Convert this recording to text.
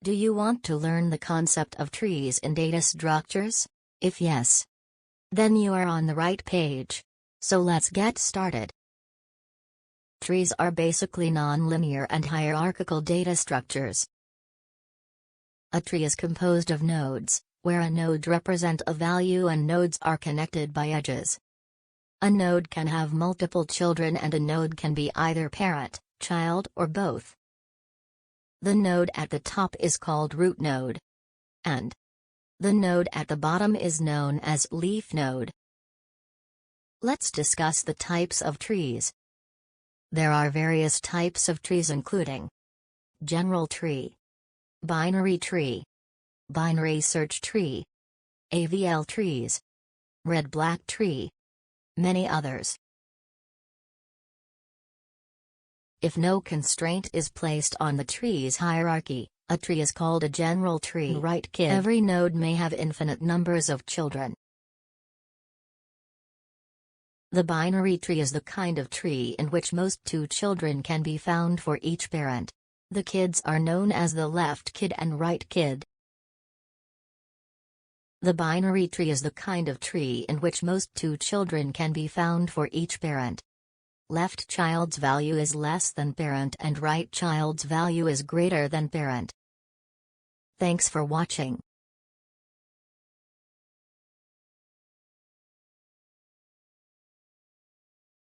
Do you want to learn the concept of trees in data structures? If yes, then you are on the right page. So let's get started. Trees are basically nonlinear and hierarchical data structures. A tree is composed of nodes, where a node represents a value and nodes are connected by edges. A node can have multiple children and a node can be either parent, child or both. The node at the top is called root node. And the node at the bottom is known as leaf node. Let's discuss the types of trees. There are various types of trees including general tree, binary tree, binary search tree, AVL trees, red-black tree, many others. If no constraint is placed on the tree's hierarchy, a tree is called a general tree. Right, kid? Every node may have infinite numbers of children. The binary tree is the kind of tree in which most two children can be found for each parent. The kids are known as the left kid and right kid. The binary tree is the kind of tree in which most two children can be found for each parent. Left child's value is less than parent and right child's value is greater than parent. Thanks for watching.